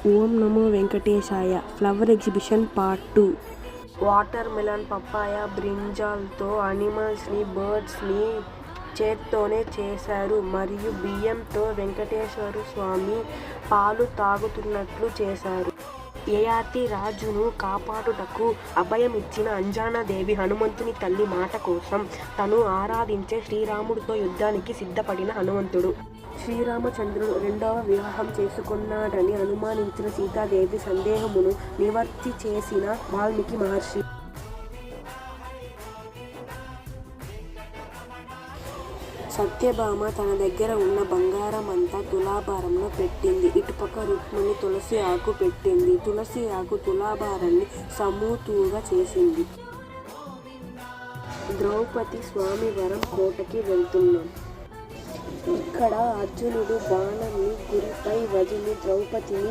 ఓం నమో వెంకటేశాయ. Flower exhibition part 2. Water melon, papaya, బ్రింజాల్తో అనిమల్స్ని, బర్డ్స్ని చేత్తోనే చేశారు మరియు బియ్యంతో వెంకటేశ్వర స్వామి పాలు తాగుతున్నట్లు చేశారు. యయాతి రాజును కాపాడుటకు అభయమిచ్చిన అంజనాదేవి హనుమంతుని తల్లి మాట కోసం తను ఆరాధించే శ్రీరాముడితో యుద్ధానికి సిద్ధపడిన హనుమంతుడు. శ్రీరామచంద్రుడు రెండవ వివాహం చేసుకున్నాడని అనుమానించిన సీతాదేవి సందేహమును నివర్తి చేసిన వాల్మీకి మహర్షి. సత్యభామ తన దగ్గర ఉన్న బంగారమంతా తులాభారంలో పెట్టింది. ఇటుపక్క రుక్మిణి తులసి ఆకు పెట్టింది. తులసి ఆకు తులాభారాన్ని సమూతుగా చేసింది. ద్రౌపది స్వామివరం కోటకి వెళ్తున్నాం. ఇక్కడ అర్జునుడు బాణాన్ని గురిపై వదిలి ద్రౌపదిని